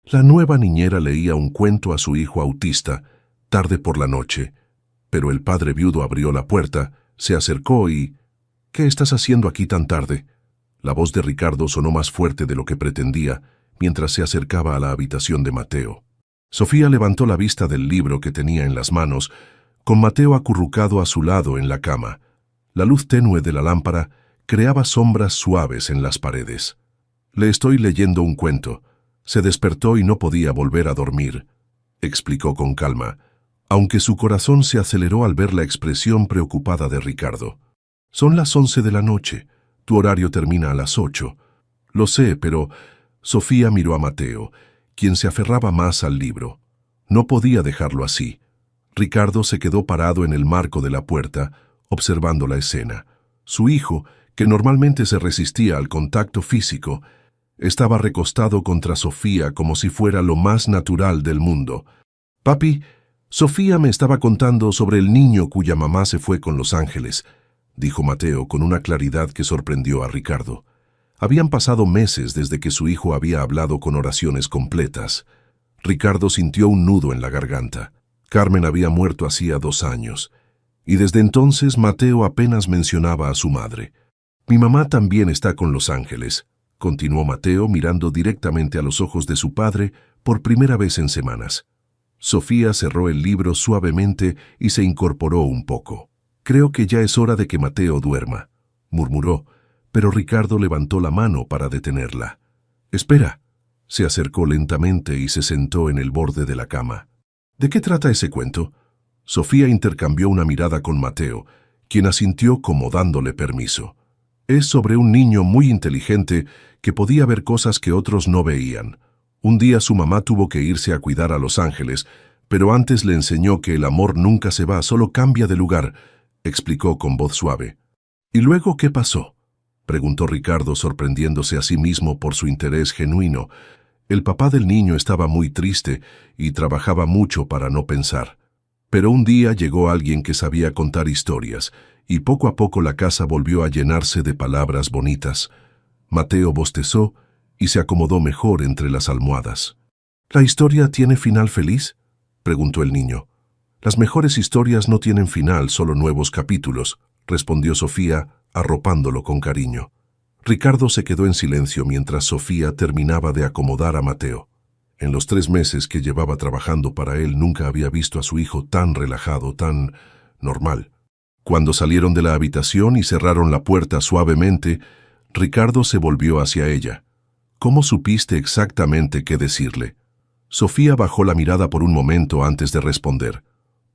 La nueva niñera leía un cuento a su hijo autista, tarde por la noche, pero el padre viudo abrió la puerta, se acercó y... «¿Qué estás haciendo aquí tan tarde?». La voz de Ricardo sonó más fuerte de lo que pretendía mientras se acercaba a la habitación de Mateo. Sofía levantó la vista del libro que tenía en las manos, con Mateo acurrucado a su lado en la cama. La luz tenue de la lámpara creaba sombras suaves en las paredes. «Le estoy leyendo un cuento. Se despertó y no podía volver a dormir», explicó con calma, aunque su corazón se aceleró al ver la expresión preocupada de Ricardo. «Son las 11 de la noche. Tu horario termina a las 8. Lo sé, pero...». Sofía miró a Mateo, quien se aferraba más al libro. No podía dejarlo así. Ricardo se quedó parado en el marco de la puerta, observando la escena. Su hijo, que normalmente se resistía al contacto físico, estaba recostado contra Sofía como si fuera lo más natural del mundo. «Papi, Sofía me estaba contando sobre el niño cuya mamá se fue con Los Ángeles», dijo Mateo con una claridad que sorprendió a Ricardo. Habían pasado meses desde que su hijo había hablado con oraciones completas. Ricardo sintió un nudo en la garganta. Carmen había muerto hacía 2 años, y desde entonces Mateo apenas mencionaba a su madre. «Mi mamá también está con Los Ángeles», continuó Mateo mirando directamente a los ojos de su padre por primera vez en semanas. Sofía cerró el libro suavemente y se incorporó un poco. «Creo que ya es hora de que Mateo duerma», murmuró, pero Ricardo levantó la mano para detenerla. «Espera». Se acercó lentamente y se sentó en el borde de la cama. «¿De qué trata ese cuento?». Sofía intercambió una mirada con Mateo, quien asintió como dándole permiso. «Es sobre un niño muy inteligente que podía ver cosas que otros no veían. Un día su mamá tuvo que irse a cuidar a Los Ángeles, pero antes le enseñó que el amor nunca se va, solo cambia de lugar», explicó con voz suave. «¿Y luego qué pasó?», preguntó Ricardo, sorprendiéndose a sí mismo por su interés genuino. El papá del niño estaba muy triste y trabajaba mucho para no pensar. Pero un día llegó alguien que sabía contar historias, y poco a poco la casa volvió a llenarse de palabras bonitas. Mateo bostezó y se acomodó mejor entre las almohadas. «¿La historia tiene final feliz?», preguntó el niño. «Las mejores historias no tienen final, solo nuevos capítulos», respondió Sofía, arropándolo con cariño. Ricardo se quedó en silencio mientras Sofía terminaba de acomodar a Mateo. En los 3 meses que llevaba trabajando para él nunca había visto a su hijo tan relajado, tan normal. Cuando salieron de la habitación y cerraron la puerta suavemente, Ricardo se volvió hacia ella. «¿Cómo supiste exactamente qué decirle?». Sofía bajó la mirada por un momento antes de responder.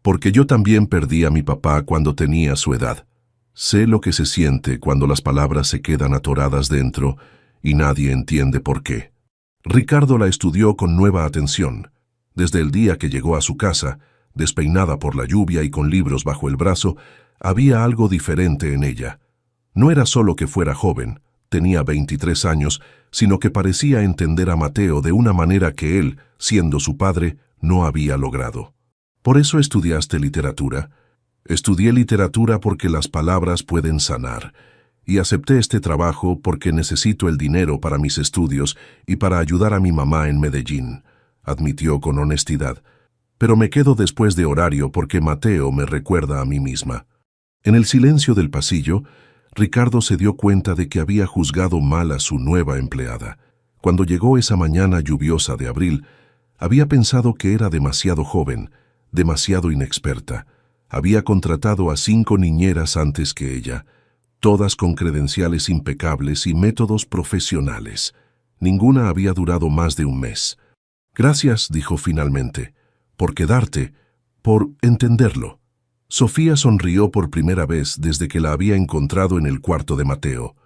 «Porque yo también perdí a mi papá cuando tenía su edad. Sé lo que se siente cuando las palabras se quedan atoradas dentro y nadie entiende por qué». Ricardo la estudió con nueva atención. Desde el día que llegó a su casa, despeinada por la lluvia y con libros bajo el brazo, había algo diferente en ella. No era solo que fuera joven, tenía 23 años, sino que parecía entender a Mateo de una manera que él, siendo su padre, no había logrado. «¿Por eso estudiaste literatura?». «Estudié literatura porque las palabras pueden sanar, y acepté este trabajo porque necesito el dinero para mis estudios y para ayudar a mi mamá en Medellín», admitió con honestidad. «Pero me quedo después de horario porque Mateo me recuerda a mí misma». En el silencio del pasillo, Ricardo se dio cuenta de que había juzgado mal a su nueva empleada. Cuando llegó esa mañana lluviosa de abril, había pensado que era demasiado joven, demasiado inexperta. Había contratado a 5 niñeras antes que ella, todas con credenciales impecables y métodos profesionales. Ninguna había durado más de un mes. «Gracias», dijo finalmente, «por quedarte, por entenderlo». Sofía sonrió por primera vez desde que la había encontrado en el cuarto de Mateo.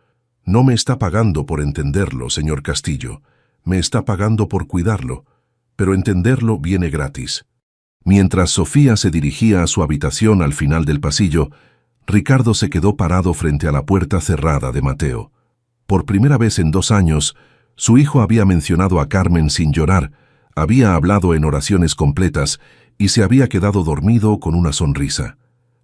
«No me está pagando por entenderlo, señor Castillo. Me está pagando por cuidarlo, pero entenderlo viene gratis». Mientras Sofía se dirigía a su habitación al final del pasillo, Ricardo se quedó parado frente a la puerta cerrada de Mateo. Por primera vez en 2 años, su hijo había mencionado a Carmen sin llorar, había hablado en oraciones completas y se había quedado dormido con una sonrisa.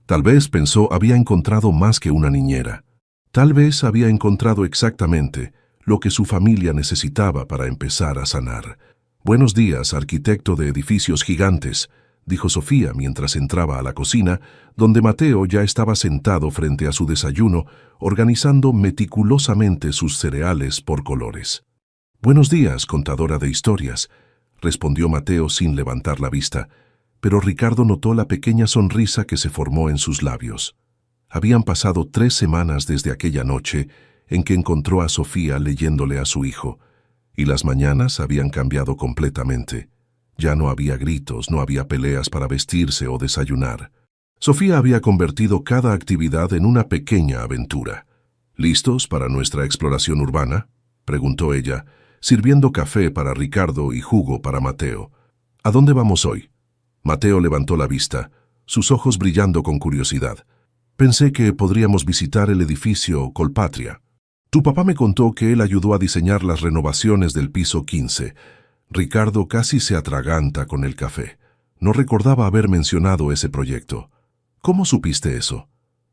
Tal vez, pensó, había encontrado más que una niñera. Tal vez había encontrado exactamente lo que su familia necesitaba para empezar a sanar. Buenos días, arquitecto de edificios gigantes, dijo Sofía mientras entraba a la cocina, donde Mateo ya estaba sentado frente a su desayuno, organizando meticulosamente sus cereales por colores. Buenos días, contadora de historias, respondió Mateo sin levantar la vista, pero Ricardo notó la pequeña sonrisa que se formó en sus labios. Habían pasado 3 semanas desde aquella noche en que encontró a Sofía leyéndole a su hijo, y las mañanas habían cambiado completamente. Ya no había gritos, no había peleas para vestirse o desayunar. Sofía había convertido cada actividad en una pequeña aventura. ¿Listos para nuestra exploración urbana?, preguntó ella, sirviendo café para Ricardo y jugo para Mateo. ¿A dónde vamos hoy? Mateo levantó la vista, sus ojos brillando con curiosidad. Pensé que podríamos visitar el edificio Colpatria. Tu papá me contó que él ayudó a diseñar las renovaciones del piso 15. Ricardo casi se atraganta con el café. No recordaba haber mencionado ese proyecto. ¿Cómo supiste eso?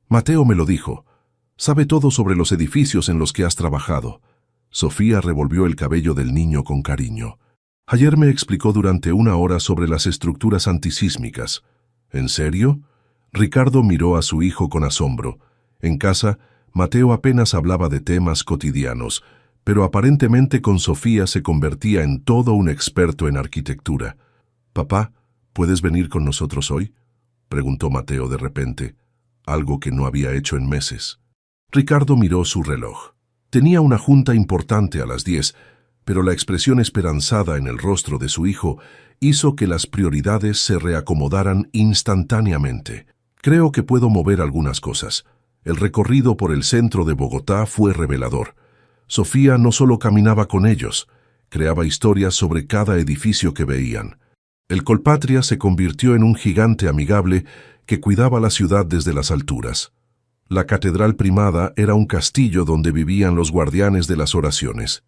Mateo me lo dijo. Sabe todo sobre los edificios en los que has trabajado. Sofía revolvió el cabello del niño con cariño. Ayer me explicó durante 1 hora sobre las estructuras antisísmicas. ¿En serio? Ricardo miró a su hijo con asombro. En casa, Mateo apenas hablaba de temas cotidianos, pero aparentemente con Sofía se convertía en todo un experto en arquitectura. «Papá, ¿puedes venir con nosotros hoy?», preguntó Mateo de repente, algo que no había hecho en meses. Ricardo miró su reloj. Tenía una junta importante a las 10, pero la expresión esperanzada en el rostro de su hijo hizo que las prioridades se reacomodaran instantáneamente. «Creo que puedo mover algunas cosas». El recorrido por el centro de Bogotá fue revelador. Sofía no solo caminaba con ellos, creaba historias sobre cada edificio que veían. El Colpatria se convirtió en un gigante amigable que cuidaba la ciudad desde las alturas. La Catedral Primada era un castillo donde vivían los guardianes de las oraciones.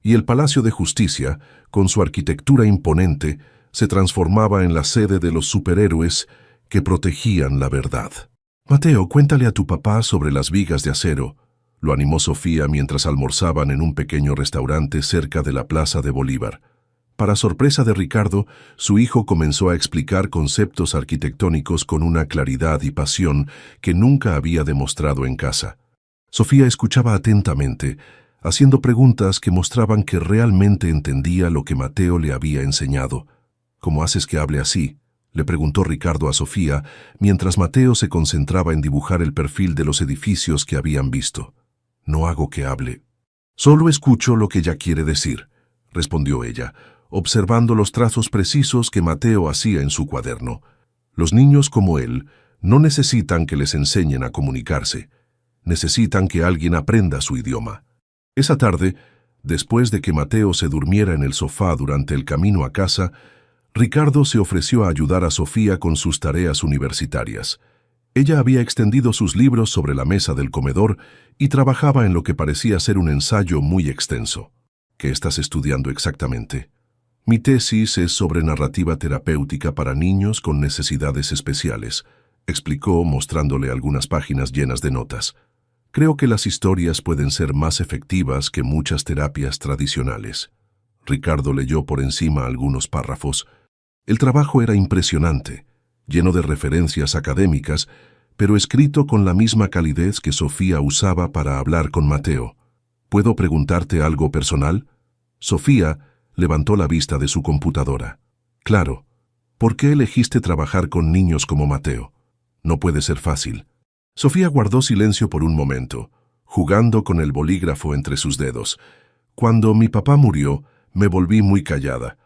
Y el Palacio de Justicia, con su arquitectura imponente, se transformaba en la sede de los superhéroes que protegían la verdad. «Mateo, cuéntale a tu papá sobre las vigas de acero», lo animó Sofía mientras almorzaban en un pequeño restaurante cerca de la Plaza de Bolívar. Para sorpresa de Ricardo, su hijo comenzó a explicar conceptos arquitectónicos con una claridad y pasión que nunca había demostrado en casa. Sofía escuchaba atentamente, haciendo preguntas que mostraban que realmente entendía lo que Mateo le había enseñado. «¿Cómo haces que hable así?», le preguntó Ricardo a Sofía, mientras Mateo se concentraba en dibujar el perfil de los edificios que habían visto. «No hago que hable. Solo escucho lo que ya quiere decir», respondió ella, observando los trazos precisos que Mateo hacía en su cuaderno. «Los niños como él no necesitan que les enseñen a comunicarse. Necesitan que alguien aprenda su idioma». Esa tarde, después de que Mateo se durmiera en el sofá durante el camino a casa, Ricardo se ofreció a ayudar a Sofía con sus tareas universitarias. Ella había extendido sus libros sobre la mesa del comedor y trabajaba en lo que parecía ser un ensayo muy extenso. «¿Qué estás estudiando exactamente?» «Mi tesis es sobre narrativa terapéutica para niños con necesidades especiales», explicó mostrándole algunas páginas llenas de notas. «Creo que las historias pueden ser más efectivas que muchas terapias tradicionales». Ricardo leyó por encima algunos párrafos. El trabajo era impresionante, lleno de referencias académicas, pero escrito con la misma calidez que Sofía usaba para hablar con Mateo. «¿Puedo preguntarte algo personal?» Sofía levantó la vista de su computadora. «Claro. ¿Por qué elegiste trabajar con niños como Mateo? No puede ser fácil». Sofía guardó silencio por un momento, jugando con el bolígrafo entre sus dedos. «Cuando mi papá murió, me volví muy callada.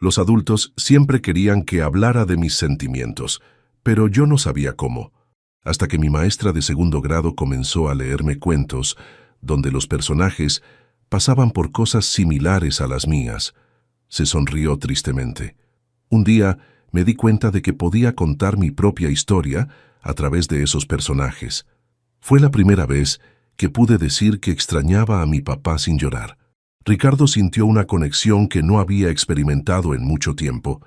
Los adultos siempre querían que hablara de mis sentimientos, pero yo no sabía cómo. Hasta que mi maestra de 2º grado comenzó a leerme cuentos, donde los personajes pasaban por cosas similares a las mías». Se sonrió tristemente. «Un día me di cuenta de que podía contar mi propia historia a través de esos personajes. Fue la primera vez que pude decir que extrañaba a mi papá sin llorar». Ricardo sintió una conexión que no había experimentado en mucho tiempo.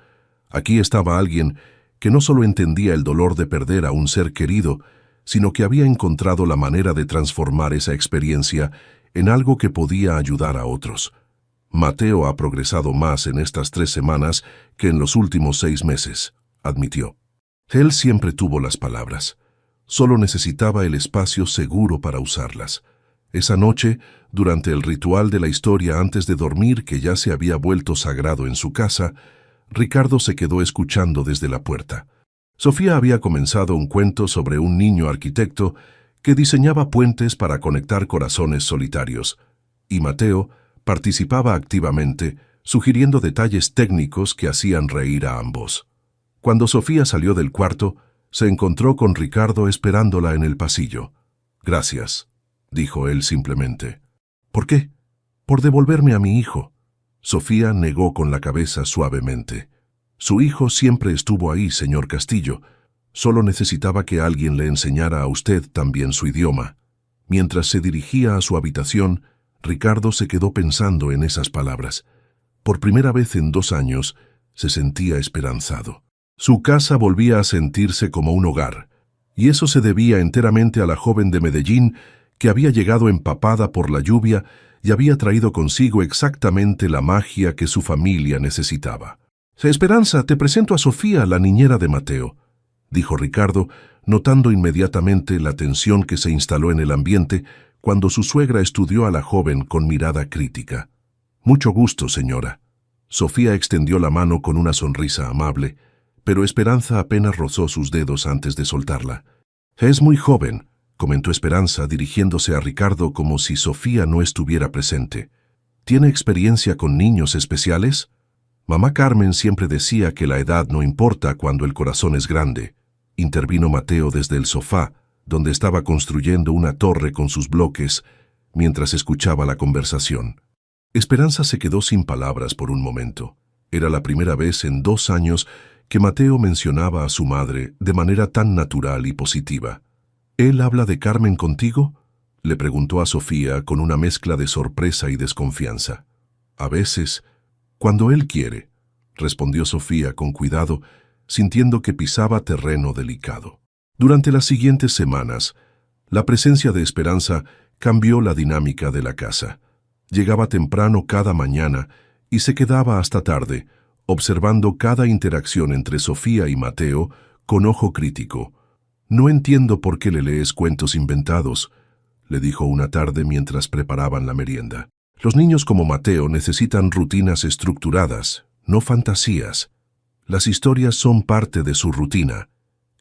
Aquí estaba alguien que no solo entendía el dolor de perder a un ser querido, sino que había encontrado la manera de transformar esa experiencia en algo que podía ayudar a otros. Mateo ha progresado más en estas 3 semanas que en los últimos 6 meses, admitió. Él siempre tuvo las palabras. Solo necesitaba el espacio seguro para usarlas. Esa noche, durante el ritual de la historia antes de dormir que ya se había vuelto sagrado en su casa, Ricardo se quedó escuchando desde la puerta. Sofía había comenzado un cuento sobre un niño arquitecto que diseñaba puentes para conectar corazones solitarios, y Mateo participaba activamente, sugiriendo detalles técnicos que hacían reír a ambos. Cuando Sofía salió del cuarto, se encontró con Ricardo esperándola en el pasillo. «Gracias», dijo él simplemente. «¿Por qué?» «Por devolverme a mi hijo». Sofía negó con la cabeza suavemente. «Su hijo siempre estuvo ahí, señor Castillo. Solo necesitaba que alguien le enseñara a usted también su idioma». Mientras se dirigía a su habitación, Ricardo se quedó pensando en esas palabras. Por primera vez en 2 años, se sentía esperanzado. Su casa volvía a sentirse como un hogar, y eso se debía enteramente a la joven de Medellín que había llegado empapada por la lluvia y había traído consigo exactamente la magia que su familia necesitaba. «Esperanza, te presento a Sofía, la niñera de Mateo», dijo Ricardo, notando inmediatamente la tensión que se instaló en el ambiente cuando su suegra estudió a la joven con mirada crítica. «Mucho gusto, señora». Sofía extendió la mano con una sonrisa amable, pero Esperanza apenas rozó sus dedos antes de soltarla. «Es muy joven», comentó Esperanza dirigiéndose a Ricardo como si Sofía no estuviera presente. «¿Tiene experiencia con niños especiales?» «Mamá Carmen siempre decía que la edad no importa cuando el corazón es grande», intervino Mateo desde el sofá, donde estaba construyendo una torre con sus bloques, mientras escuchaba la conversación. Esperanza se quedó sin palabras por un momento. Era la primera vez en 2 años que Mateo mencionaba a su madre de manera tan natural y positiva. «¿Él habla de Carmen contigo?», le preguntó a Sofía con una mezcla de sorpresa y desconfianza. «A veces, cuando él quiere», respondió Sofía con cuidado, sintiendo que pisaba terreno delicado. Durante las siguientes semanas, la presencia de Esperanza cambió la dinámica de la casa. Llegaba temprano cada mañana y se quedaba hasta tarde, observando cada interacción entre Sofía y Mateo con ojo crítico. «No entiendo por qué le lees cuentos inventados», le dijo una tarde mientras preparaban la merienda. «Los niños como Mateo necesitan rutinas estructuradas, no fantasías. Las historias son parte de su rutina»,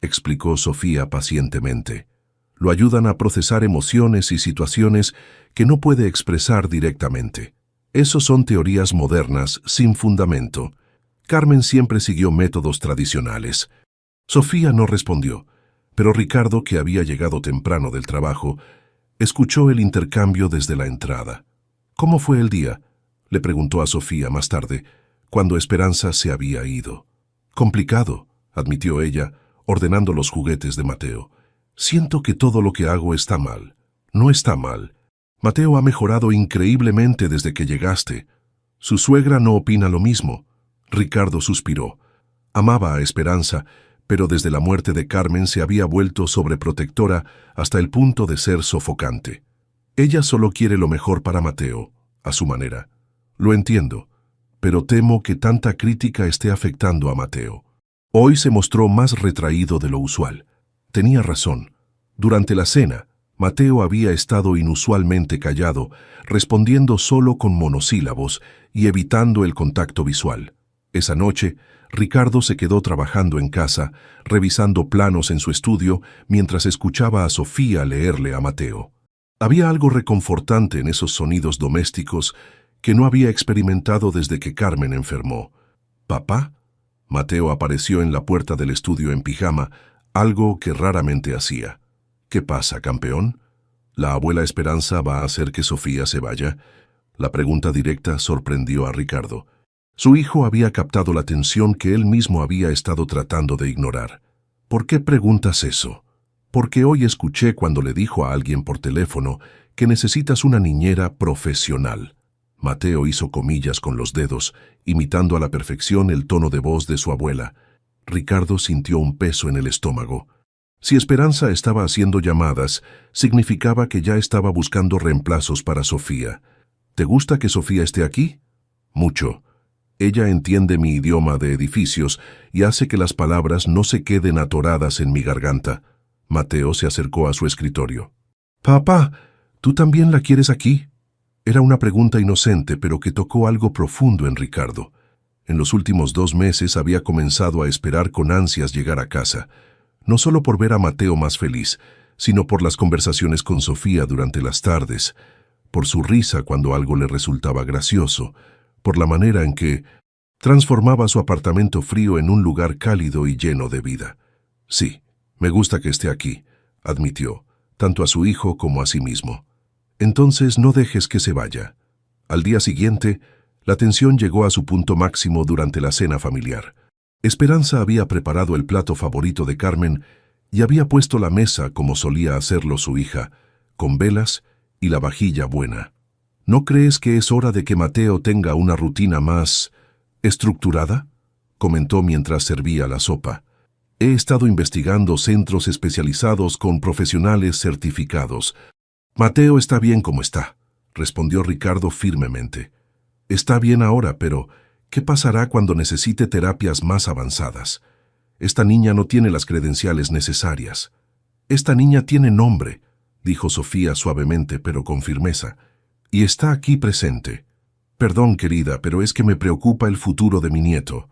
explicó Sofía pacientemente. «Lo ayudan a procesar emociones y situaciones que no puede expresar directamente. Esos son teorías modernas sin fundamento. Carmen siempre siguió métodos tradicionales». Sofía no respondió, pero Ricardo, que había llegado temprano del trabajo, escuchó el intercambio desde la entrada. «¿Cómo fue el día?», le preguntó a Sofía más tarde, cuando Esperanza se había ido. «Complicado», admitió ella, ordenando los juguetes de Mateo. «Siento que todo lo que hago está mal». «No está mal. Mateo ha mejorado increíblemente desde que llegaste». «Su suegra no opina lo mismo». Ricardo suspiró. Amaba a Esperanza, pero desde la muerte de Carmen se había vuelto sobreprotectora hasta el punto de ser sofocante. Ella solo quiere lo mejor para Mateo, a su manera. «Lo entiendo, pero temo que tanta crítica esté afectando a Mateo». Hoy se mostró más retraído de lo usual. Tenía razón. Durante la cena, Mateo había estado inusualmente callado, respondiendo solo con monosílabos y evitando el contacto visual. Esa noche, Ricardo se quedó trabajando en casa, revisando planos en su estudio, mientras escuchaba a Sofía leerle a Mateo. Había algo reconfortante en esos sonidos domésticos que no había experimentado desde que Carmen enfermó. «¿Papá?». Mateo apareció en la puerta del estudio en pijama, algo que raramente hacía. «¿Qué pasa, campeón? ¿La abuela Esperanza va a hacer que Sofía se vaya?». La pregunta directa sorprendió a Ricardo. Su hijo había captado la tensión que él mismo había estado tratando de ignorar. «¿Por qué preguntas eso?». «Porque hoy escuché cuando le dijo a alguien por teléfono que necesitas una niñera profesional». Mateo hizo comillas con los dedos, imitando a la perfección el tono de voz de su abuela. Ricardo sintió un peso en el estómago. Si Esperanza estaba haciendo llamadas, significaba que ya estaba buscando reemplazos para Sofía. «¿Te gusta que Sofía esté aquí?». Mucho. Ella entiende mi idioma de edificios y hace que las palabras no se queden atoradas en mi garganta. Mateo se acercó a su escritorio. «Papá, ¿tú también la quieres aquí?» Era una pregunta inocente, pero que tocó algo profundo en Ricardo. En los últimos 2 meses había comenzado a esperar con ansias llegar a casa, no solo por ver a Mateo más feliz, sino por las conversaciones con Sofía durante las tardes, por su risa cuando algo le resultaba gracioso, por la manera en que transformaba su apartamento frío en un lugar cálido y lleno de vida. «Sí, me gusta que esté aquí», admitió, tanto a su hijo como a sí mismo. «Entonces no dejes que se vaya». Al día siguiente, la tensión llegó a su punto máximo durante la cena familiar. Esperanza había preparado el plato favorito de Carmen y había puesto la mesa como solía hacerlo su hija, con velas y la vajilla buena. «¿No crees que es hora de que Mateo tenga una rutina más estructurada?», comentó mientras servía la sopa. «He estado investigando centros especializados con profesionales certificados». «Mateo está bien como está», respondió Ricardo firmemente. «Está bien ahora, pero ¿qué pasará cuando necesite terapias más avanzadas? Esta niña no tiene las credenciales necesarias». «Esta niña tiene nombre», dijo Sofía suavemente pero con firmeza, «y está aquí presente. Perdón, querida, pero es que me preocupa el futuro de mi nieto».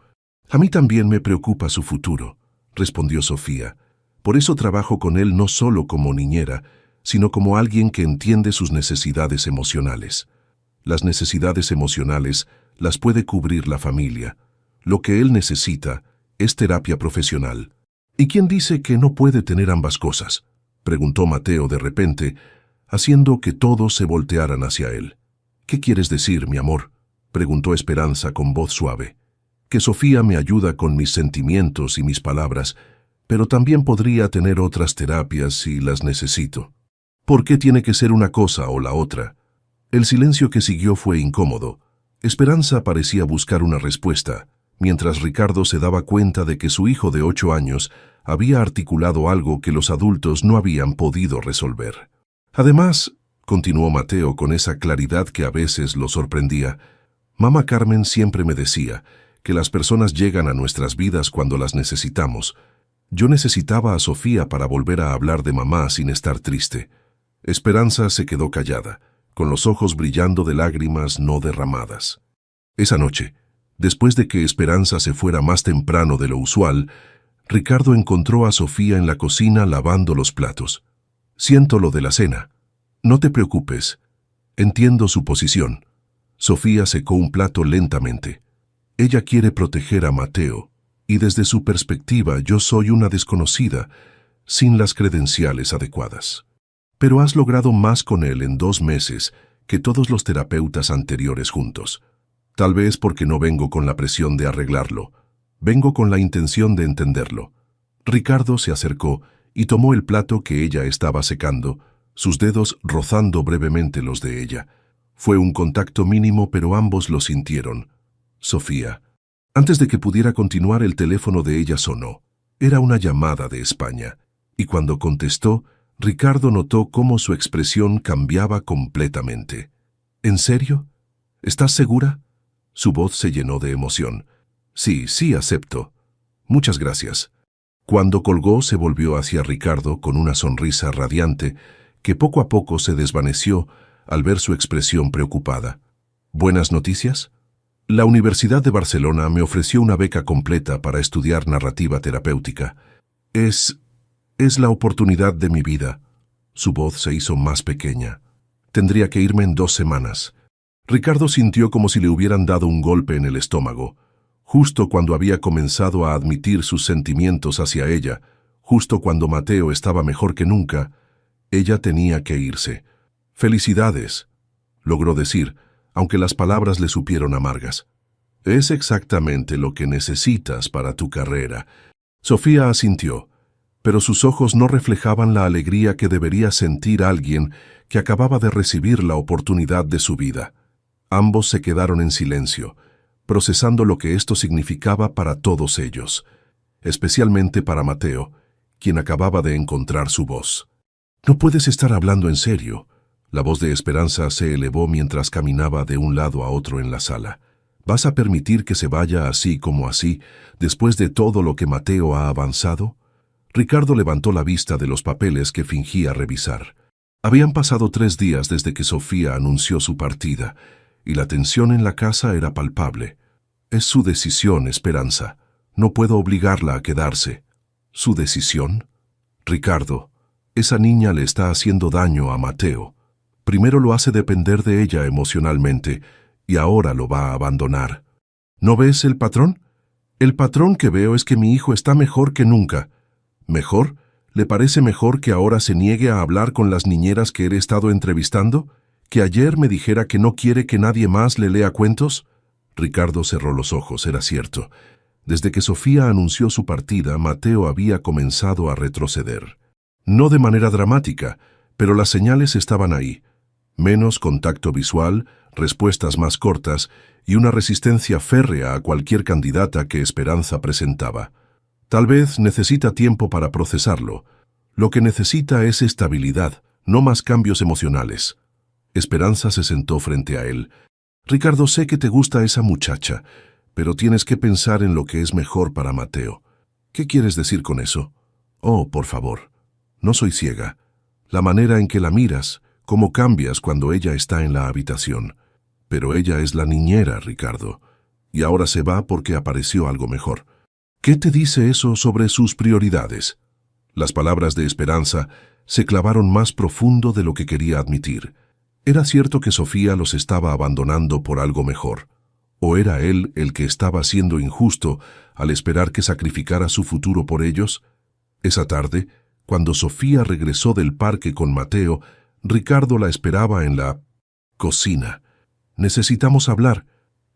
«A mí también me preocupa su futuro», respondió Sofía. «Por eso trabajo con él no solo como niñera, sino como alguien que entiende sus necesidades emocionales. Las necesidades emocionales las puede cubrir la familia. Lo que él necesita es terapia profesional». «¿Y quién dice que no puede tener ambas cosas?», preguntó Mateo de repente, haciendo que todos se voltearan hacia él. «¿Qué quieres decir, mi amor?», preguntó Esperanza con voz suave. «Que Sofía me ayuda con mis sentimientos y mis palabras, pero también podría tener otras terapias si las necesito. ¿Por qué tiene que ser una cosa o la otra?». El silencio que siguió fue incómodo. Esperanza parecía buscar una respuesta, mientras Ricardo se daba cuenta de que su hijo de 8 años había articulado algo que los adultos no habían podido resolver. «Además», continuó Mateo con esa claridad que a veces lo sorprendía, «Mamá Carmen siempre me decía que las personas llegan a nuestras vidas cuando las necesitamos. Yo necesitaba a Sofía para volver a hablar de mamá sin estar triste». Esperanza se quedó callada, con los ojos brillando de lágrimas no derramadas. Esa noche, después de que Esperanza se fuera más temprano de lo usual, Ricardo encontró a Sofía en la cocina lavando los platos. «Siento lo de la cena. No te preocupes. Entiendo su posición». Sofía secó un plato lentamente. «Ella quiere proteger a Mateo, y desde su perspectiva yo soy una desconocida, sin las credenciales adecuadas. Pero has logrado más con él en 2 meses que todos los terapeutas anteriores juntos. Tal vez porque no vengo con la presión de arreglarlo. Vengo con la intención de entenderlo». Ricardo se acercó y tomó el plato que ella estaba secando, sus dedos rozando brevemente los de ella. Fue un contacto mínimo, pero ambos lo sintieron. «Sofía». Antes de que pudiera continuar, el teléfono de ella sonó. Era una llamada de España, y cuando contestó, Ricardo notó cómo su expresión cambiaba completamente. «¿En serio? ¿Estás segura?». Su voz se llenó de emoción. «Sí, acepto. Muchas gracias». Cuando colgó, se volvió hacia Ricardo con una sonrisa radiante que poco a poco se desvaneció al ver su expresión preocupada. «¿Buenas noticias?». «La Universidad de Barcelona me ofreció una beca completa para estudiar narrativa terapéutica. Es la oportunidad de mi vida». Su voz se hizo más pequeña. «Tendría que irme en 2 semanas». Ricardo sintió como si le hubieran dado un golpe en el estómago. Justo cuando había comenzado a admitir sus sentimientos hacia ella, justo cuando Mateo estaba mejor que nunca, ella tenía que irse. «Felicidades», logró decir, aunque las palabras le supieron amargas. «Es exactamente lo que necesitas para tu carrera». Sofía asintió, pero sus ojos no reflejaban la alegría que debería sentir alguien que acababa de recibir la oportunidad de su vida. Ambos se quedaron en silencio, procesando lo que esto significaba para todos ellos, especialmente para Mateo, quien acababa de encontrar su voz. «No puedes estar hablando en serio». La voz de Esperanza se elevó mientras caminaba de un lado a otro en la sala. ¿Vas a permitir que se vaya así como así, después de todo lo que Mateo ha avanzado? Ricardo levantó la vista de los papeles que fingía revisar. Habían pasado 3 días desde que Sofía anunció su partida, y la tensión en la casa era palpable. Es su decisión, Esperanza. No puedo obligarla a quedarse. ¿Su decisión? Ricardo, esa niña le está haciendo daño a Mateo. Primero lo hace depender de ella emocionalmente, y ahora lo va a abandonar. ¿No ves el patrón? El patrón que veo es que mi hijo está mejor que nunca. ¿Mejor? ¿Le parece mejor que ahora se niegue a hablar con las niñeras que he estado entrevistando? ¿Que ayer me dijera que no quiere que nadie más le lea cuentos? Ricardo cerró los ojos, era cierto. Desde que Sofía anunció su partida, Mateo había comenzado a retroceder. No de manera dramática, pero las señales estaban ahí. Menos contacto visual, respuestas más cortas y una resistencia férrea a cualquier candidata que Esperanza presentaba. Tal vez necesita tiempo para procesarlo. Lo que necesita es estabilidad, no más cambios emocionales. Esperanza se sentó frente a él. Ricardo, sé que te gusta esa muchacha, pero tienes que pensar en lo que es mejor para Mateo. ¿Qué quieres decir con eso? Oh, por favor. No soy ciega. La manera en que la miras, cómo cambias cuando ella está en la habitación. Pero ella es la niñera, Ricardo, y ahora se va porque apareció algo mejor. ¿Qué te dice eso sobre sus prioridades? Las palabras de Esperanza se clavaron más profundo de lo que quería admitir. ¿Era cierto que Sofía los estaba abandonando por algo mejor? ¿O era él el que estaba siendo injusto al esperar que sacrificara su futuro por ellos? Esa tarde, cuando Sofía regresó del parque con Mateo, Ricardo la esperaba en la cocina. «Necesitamos hablar».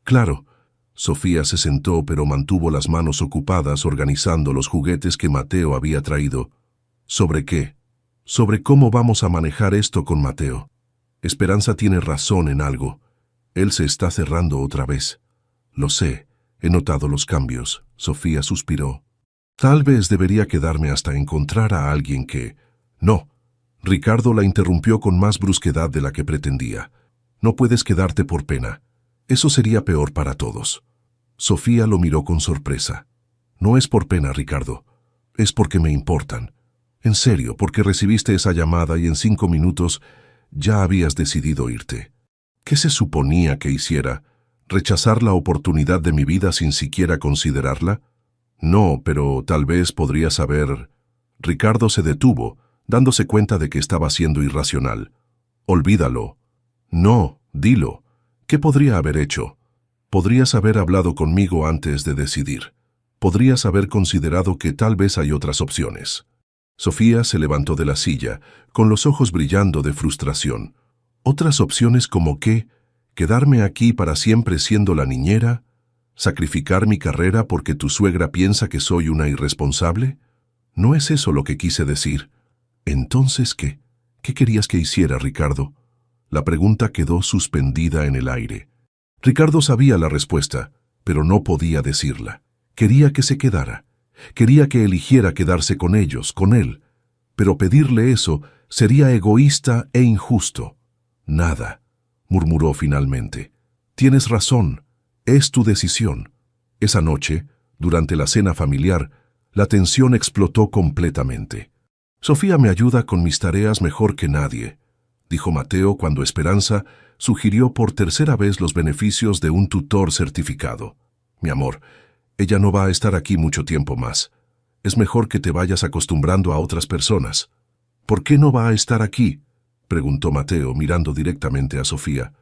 «Claro». Sofía se sentó, pero mantuvo las manos ocupadas organizando los juguetes que Mateo había traído. ¿Sobre qué? Sobre cómo vamos a manejar esto con Mateo. Esperanza tiene razón en algo. Él se está cerrando otra vez. Lo sé, he notado los cambios. Sofía suspiró. Tal vez debería quedarme hasta encontrar a alguien que... No. Ricardo la interrumpió con más brusquedad de la que pretendía. No puedes quedarte por pena. Eso sería peor para todos. Sofía lo miró con sorpresa. No es por pena, Ricardo. Es porque me importan. En serio, porque recibiste esa llamada y en 5 minutos ya habías decidido irte. ¿Qué se suponía que hiciera? ¿Rechazar la oportunidad de mi vida sin siquiera considerarla? No, pero tal vez podría saber... Ricardo se detuvo, dándose cuenta de que estaba siendo irracional. Olvídalo. No, dilo. ¿Qué podría haber hecho? Podrías haber hablado conmigo antes de decidir. Podrías haber considerado que tal vez hay otras opciones. Sofía se levantó de la silla, con los ojos brillando de frustración. ¿Otras opciones como qué? ¿Quedarme aquí para siempre siendo la niñera? ¿Sacrificar mi carrera porque tu suegra piensa que soy una irresponsable? No es eso lo que quise decir. ¿Entonces qué? ¿Qué querías que hiciera, Ricardo? La pregunta quedó suspendida en el aire. Ricardo sabía la respuesta, pero no podía decirla. Quería que se quedara. Quería que eligiera quedarse con ellos, con él. Pero pedirle eso sería egoísta e injusto. Nada, murmuró finalmente. Tienes razón, es tu decisión. Esa noche, durante la cena familiar, la tensión explotó completamente. Sofía me ayuda con mis tareas mejor que nadie, dijo Mateo cuando Esperanza sugirió por tercera vez los beneficios de un tutor certificado. Mi amor, ella no va a estar aquí mucho tiempo más. Es mejor que te vayas acostumbrando a otras personas. ¿Por qué no va a estar aquí?, preguntó Mateo mirando directamente a Sofía.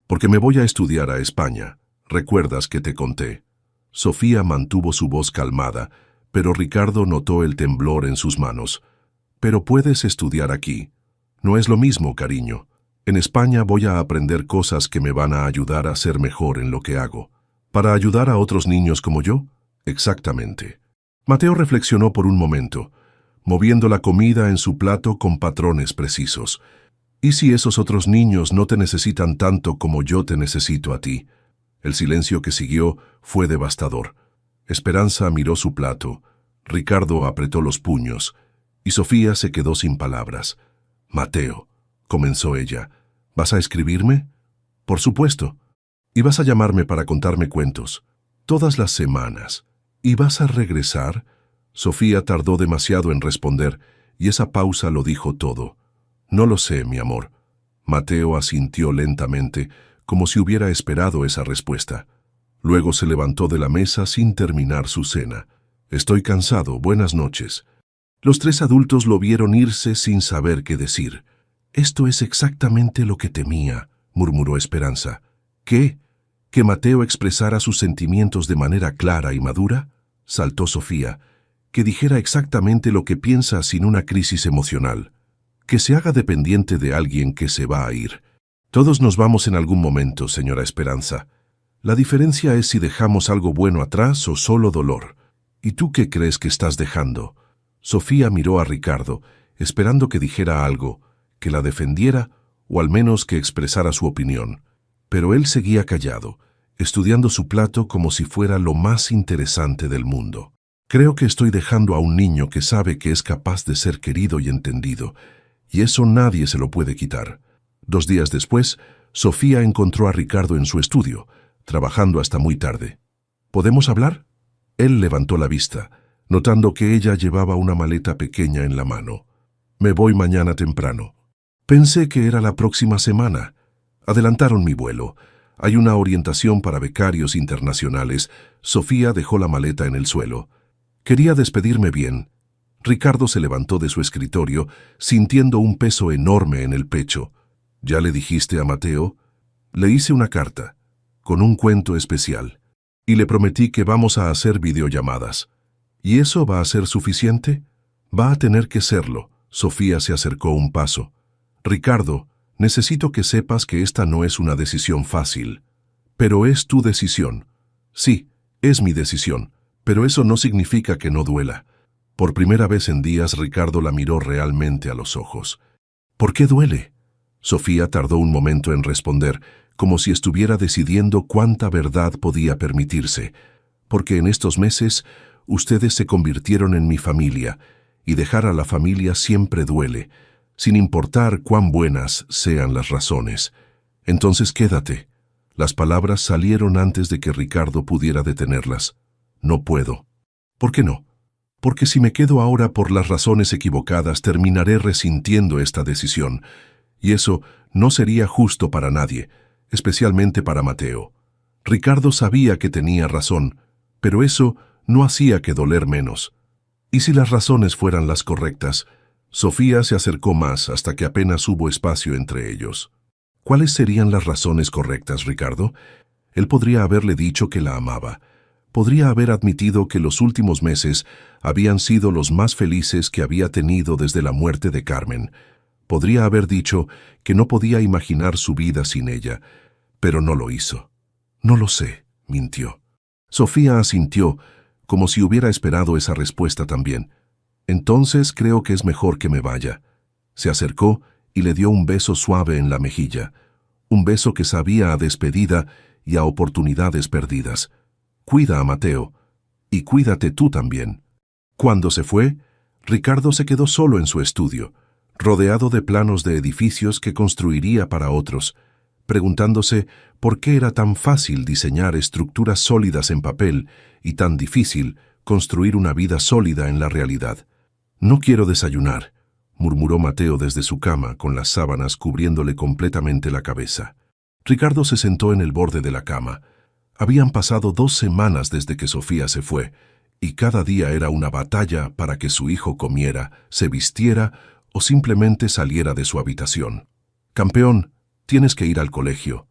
Porque me voy a estudiar a España. ¿Recuerdas que te conté? Sofía mantuvo su voz calmada, pero Ricardo notó el temblor en sus manos. Pero puedes estudiar aquí. No es lo mismo, cariño. En España voy a aprender cosas que me van a ayudar a ser mejor en lo que hago. ¿Para ayudar a otros niños como yo? Exactamente. Mateo reflexionó por un momento, moviendo la comida en su plato con patrones precisos. ¿Y si esos otros niños no te necesitan tanto como yo te necesito a ti? El silencio que siguió fue devastador. Esperanza miró su plato, Ricardo apretó los puños, y Sofía se quedó sin palabras. Mateo, comenzó ella, ¿vas a escribirme? Por supuesto. Y vas a llamarme para contarme cuentos. Todas las semanas. ¿Y vas a regresar? Sofía tardó demasiado en responder, y esa pausa lo dijo todo. No lo sé, mi amor. Mateo asintió lentamente, como si hubiera esperado esa respuesta. Luego se levantó de la mesa sin terminar su cena. Estoy cansado, buenas noches. Los tres adultos lo vieron irse sin saber qué decir. Esto es exactamente lo que temía, murmuró Esperanza. ¿Qué? ¿Que Mateo expresara sus sentimientos de manera clara y madura? Saltó Sofía. Que dijera exactamente lo que piensa sin una crisis emocional. Que se haga dependiente de alguien que se va a ir. Todos nos vamos en algún momento, señora Esperanza. La diferencia es si dejamos algo bueno atrás o solo dolor. ¿Y tú qué crees que estás dejando? Sofía miró a Ricardo, esperando que dijera algo, que la defendiera o al menos que expresara su opinión. Pero él seguía callado, estudiando su plato como si fuera lo más interesante del mundo. Creo que estoy dejando a un niño que sabe que es capaz de ser querido y entendido, y eso nadie se lo puede quitar. 2 días después, Sofía encontró a Ricardo en su estudio, trabajando hasta muy tarde. ¿Podemos hablar? Él levantó la vista, notando que ella llevaba una maleta pequeña en la mano. Me voy mañana temprano. Pensé que era la próxima semana. Adelantaron mi vuelo. Hay una orientación para becarios internacionales. Sofía dejó la maleta en el suelo. Quería despedirme bien. Ricardo se levantó de su escritorio, sintiendo un peso enorme en el pecho. ¿Ya le dijiste a Mateo? Le hice una carta, con un cuento especial, y le prometí que vamos a hacer videollamadas. ¿Y eso va a ser suficiente? Va a tener que serlo. Sofía se acercó un paso. Ricardo, necesito que sepas que esta no es una decisión fácil. Pero es tu decisión. Sí, es mi decisión, pero eso no significa que no duela. Por primera vez en días, Ricardo la miró realmente a los ojos. ¿Por qué duele? Sofía tardó un momento en responder, como si estuviera decidiendo cuánta verdad podía permitirse. Porque en estos meses, ustedes se convirtieron en mi familia, y dejar a la familia siempre duele, sin importar cuán buenas sean las razones. Entonces quédate. Las palabras salieron antes de que Ricardo pudiera detenerlas. No puedo. ¿Por qué no? Porque si me quedo ahora por las razones equivocadas, terminaré resintiendo esta decisión, y eso no sería justo para nadie, especialmente para Mateo. Ricardo sabía que tenía razón, pero eso no hacía que doler menos. ¿Y si las razones fueran las correctas? Sofía se acercó más hasta que apenas hubo espacio entre ellos. ¿Cuáles serían las razones correctas, Ricardo? Él podría haberle dicho que la amaba. Podría haber admitido que los últimos meses habían sido los más felices que había tenido desde la muerte de Carmen. Podría haber dicho que no podía imaginar su vida sin ella, pero no lo hizo. No lo sé, mintió. Sofía asintió, como si hubiera esperado esa respuesta también. Entonces creo que es mejor que me vaya. Se acercó y le dio un beso suave en la mejilla, un beso que sabía a despedida y a oportunidades perdidas. Cuida a Mateo, y cuídate tú también. Cuando se fue, Ricardo se quedó solo en su estudio, rodeado de planos de edificios que construiría para otros, preguntándose por qué era tan fácil diseñar estructuras sólidas en papel y tan difícil construir una vida sólida en la realidad. No quiero desayunar, murmuró Mateo desde su cama, con las sábanas cubriéndole completamente la cabeza. Ricardo se sentó en el borde de la cama. Habían pasado 2 semanas desde que Sofía se fue, y cada día era una batalla para que su hijo comiera, se vistiera o simplemente saliera de su habitación. Campeón, tienes que ir al colegio.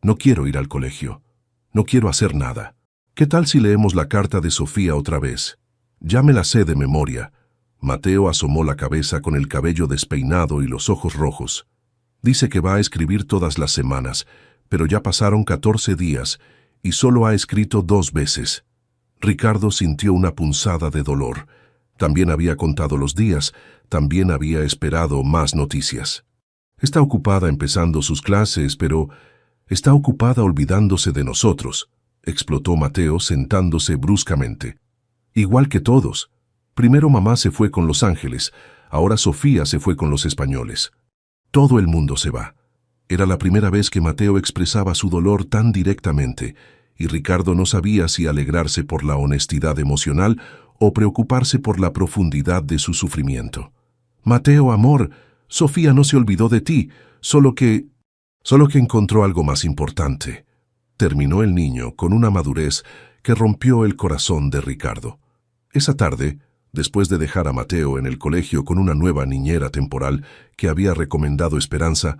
No quiero ir al colegio. No quiero hacer nada. ¿Qué tal si leemos la carta de Sofía otra vez? Ya me la sé de memoria. Mateo asomó la cabeza con el cabello despeinado y los ojos rojos. Dice que va a escribir todas las semanas, pero ya pasaron 14 días y solo ha escrito 2 veces. Ricardo sintió una punzada de dolor. También había contado los días, también había esperado más noticias. Está ocupada empezando sus clases, pero está ocupada olvidándose de nosotros, explotó Mateo sentándose bruscamente. Igual que todos. Primero mamá se fue con Los Ángeles, ahora Sofía se fue con los españoles. Todo el mundo se va. Era la primera vez que Mateo expresaba su dolor tan directamente, y Ricardo no sabía si alegrarse por la honestidad emocional o preocuparse por la profundidad de su sufrimiento. Mateo, amor, Sofía no se olvidó de ti, solo que encontró algo más importante. Terminó el niño con una madurez que rompió el corazón de Ricardo. Esa tarde, después de dejar a Mateo en el colegio con una nueva niñera temporal que había recomendado Esperanza,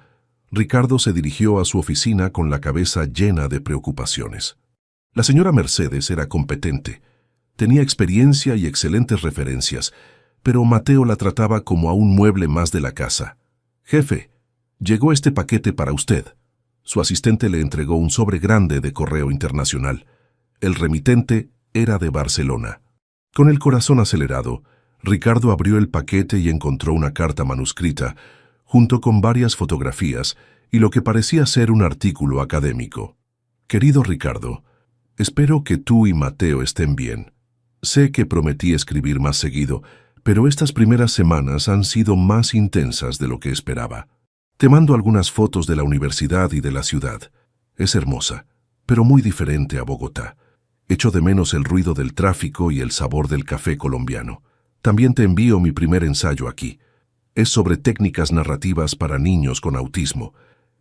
Ricardo se dirigió a su oficina con la cabeza llena de preocupaciones. La señora Mercedes era competente, tenía experiencia y excelentes referencias, pero Mateo la trataba como a un mueble más de la casa. «Jefe, llegó este paquete para usted». Su asistente le entregó un sobre grande de correo internacional. El remitente era de Barcelona. Con el corazón acelerado, Ricardo abrió el paquete y encontró una carta manuscrita, junto con varias fotografías y lo que parecía ser un artículo académico. «Querido Ricardo, espero que tú y Mateo estén bien. Sé que prometí escribir más seguido, pero estas primeras semanas han sido más intensas de lo que esperaba. Te mando algunas fotos de la universidad y de la ciudad. Es hermosa, pero muy diferente a Bogotá. Echo de menos el ruido del tráfico y el sabor del café colombiano. También te envío mi primer ensayo aquí. Es sobre técnicas narrativas para niños con autismo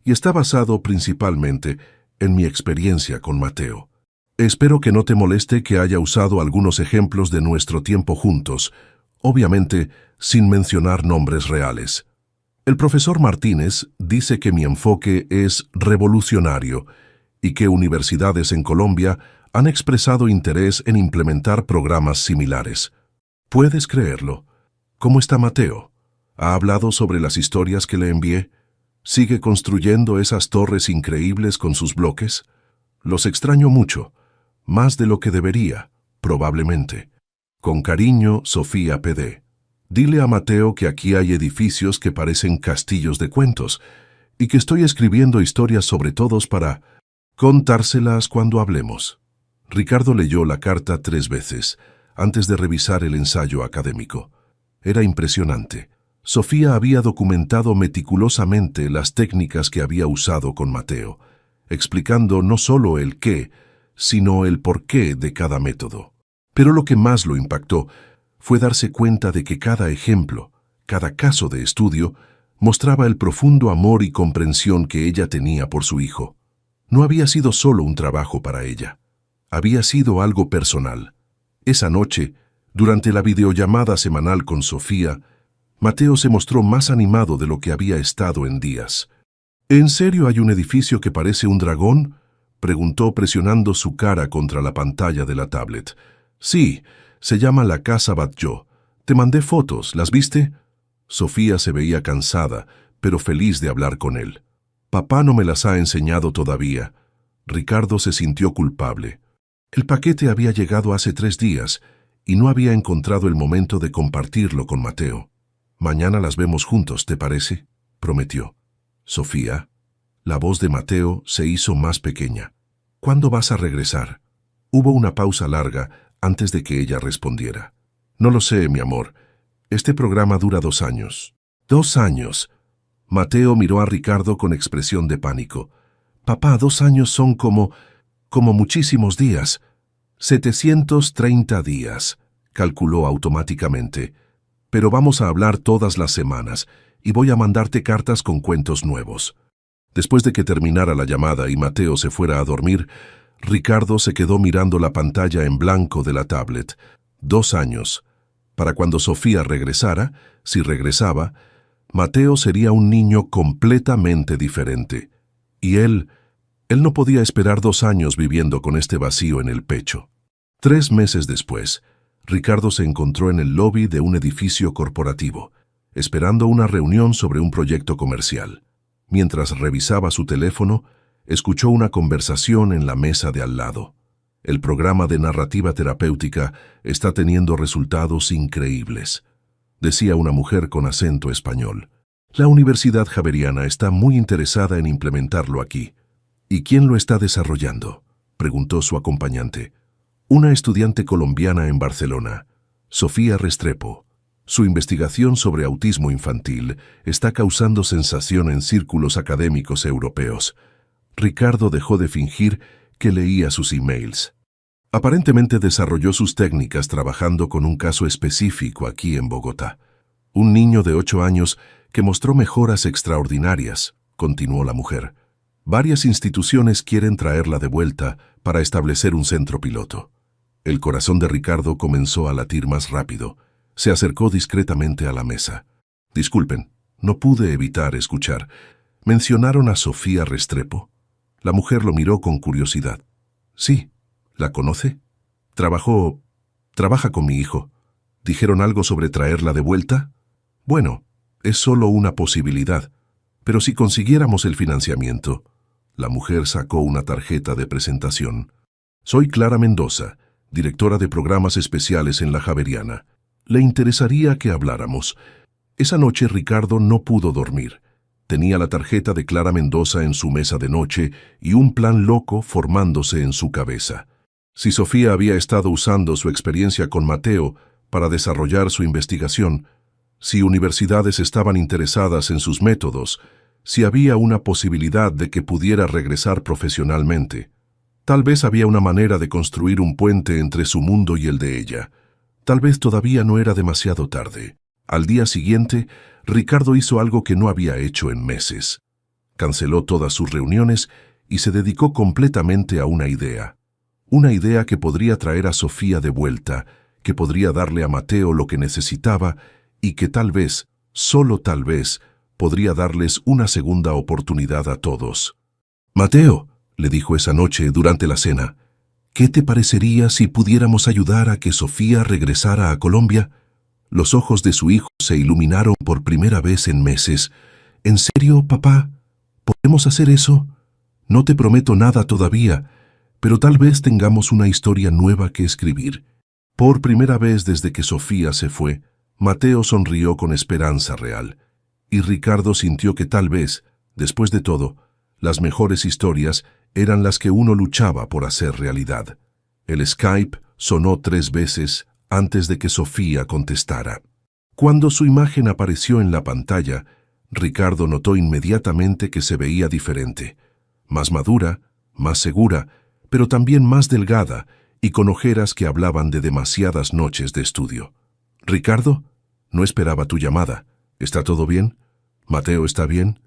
y está basado principalmente en mi experiencia con Mateo. Espero que no te moleste que haya usado algunos ejemplos de nuestro tiempo juntos, obviamente sin mencionar nombres reales. El profesor Martínez dice que mi enfoque es revolucionario y que universidades en Colombia han expresado interés en implementar programas similares. ¿Puedes creerlo? ¿Cómo está Mateo? ¿Ha hablado sobre las historias que le envié? ¿Sigue construyendo esas torres increíbles con sus bloques? Los extraño mucho, más de lo que debería, probablemente. Con cariño, Sofía PD. Dile a Mateo que aquí hay edificios que parecen castillos de cuentos y que estoy escribiendo historias sobre todos para contárselas cuando hablemos. Ricardo leyó la carta 3 veces antes de revisar el ensayo académico. Era impresionante. Sofía había documentado meticulosamente las técnicas que había usado con Mateo, explicando no solo el qué, sino el porqué de cada método. Pero lo que más lo impactó fue darse cuenta de que cada ejemplo, cada caso de estudio, mostraba el profundo amor y comprensión que ella tenía por su hijo. No había sido solo un trabajo para ella. Había sido algo personal. Esa noche, durante la videollamada semanal con Sofía, Mateo se mostró más animado de lo que había estado en días. ¿En serio hay un edificio que parece un dragón?, preguntó presionando su cara contra la pantalla de la tablet. Sí, se llama la Casa Batlló. Te mandé fotos, ¿las viste? Sofía se veía cansada, pero feliz de hablar con él. Papá no me las ha enseñado todavía. Ricardo se sintió culpable. El paquete había llegado hace 3 días y no había encontrado el momento de compartirlo con Mateo. Mañana las vemos juntos, ¿te parece?, prometió. Sofía. La voz de Mateo se hizo más pequeña. ¿Cuándo vas a regresar? Hubo una pausa larga antes de que ella respondiera. No lo sé, mi amor. Este programa dura 2 años. 2 años. Mateo miró a Ricardo con expresión de pánico. Papá, 2 años son como muchísimos días. 730 días, calculó automáticamente. Pero vamos a hablar todas las semanas y voy a mandarte cartas con cuentos nuevos. Después de que terminara la llamada y Mateo se fuera a dormir, Ricardo se quedó mirando la pantalla en blanco de la tablet. 2 años. Para cuando Sofía regresara, si regresaba, Mateo sería un niño completamente diferente. Y él no podía esperar 2 años viviendo con este vacío en el pecho. 3 meses después, Ricardo se encontró en el lobby de un edificio corporativo, esperando una reunión sobre un proyecto comercial. Mientras revisaba su teléfono, escuchó una conversación en la mesa de al lado. El programa de narrativa terapéutica está teniendo resultados increíbles, decía una mujer con acento español. La Universidad Javeriana está muy interesada en implementarlo aquí. ¿Y quién lo está desarrollando?, preguntó su acompañante. Una estudiante colombiana en Barcelona, Sofía Restrepo. Su investigación sobre autismo infantil está causando sensación en círculos académicos europeos. Ricardo dejó de fingir que leía sus emails. Aparentemente desarrolló sus técnicas trabajando con un caso específico aquí en Bogotá. Un niño de 8 años que mostró mejoras extraordinarias, continuó la mujer. Varias instituciones quieren traerla de vuelta para establecer un centro piloto. El corazón de Ricardo comenzó a latir más rápido. Se acercó discretamente a la mesa. Disculpen, no pude evitar escuchar. ¿Mencionaron a Sofía Restrepo? La mujer lo miró con curiosidad. Sí, ¿la conoce? Trabaja con mi hijo. ¿Dijeron algo sobre traerla de vuelta? Bueno, es solo una posibilidad. Pero si consiguiéramos el financiamiento... La mujer sacó una tarjeta de presentación. Soy Clara Mendoza, directora de programas especiales en la Javeriana. ¿Le interesaría que habláramos? Esa noche Ricardo no pudo dormir. Tenía la tarjeta de Clara Mendoza en su mesa de noche y un plan loco formándose en su cabeza. Si Sofía había estado usando su experiencia con Mateo para desarrollar su investigación, si universidades estaban interesadas en sus métodos, si había una posibilidad de que pudiera regresar profesionalmente. Tal vez había una manera de construir un puente entre su mundo y el de ella. Tal vez todavía no era demasiado tarde. Al día siguiente, Ricardo hizo algo que no había hecho en meses. Canceló todas sus reuniones y se dedicó completamente a una idea. Una idea que podría traer a Sofía de vuelta, que podría darle a Mateo lo que necesitaba y que tal vez, solo tal vez, podría darles una segunda oportunidad a todos. Mateo, le dijo esa noche durante la cena, ¿qué te parecería si pudiéramos ayudar a que Sofía regresara a Colombia? Los ojos de su hijo se iluminaron por primera vez en meses. ¿En serio, papá? ¿Podemos hacer eso? No te prometo nada todavía, pero tal vez tengamos una historia nueva que escribir. Por primera vez desde que Sofía se fue, Mateo sonrió con esperanza real. Y Ricardo sintió que tal vez, después de todo, las mejores historias eran las que uno luchaba por hacer realidad. El Skype sonó 3 veces antes de que Sofía contestara. Cuando su imagen apareció en la pantalla, Ricardo notó inmediatamente que se veía diferente. Más madura, más segura, pero también más delgada y con ojeras que hablaban de demasiadas noches de estudio. «Ricardo, no esperaba tu llamada. ¿Está todo bien? ¿Mateo está bien?»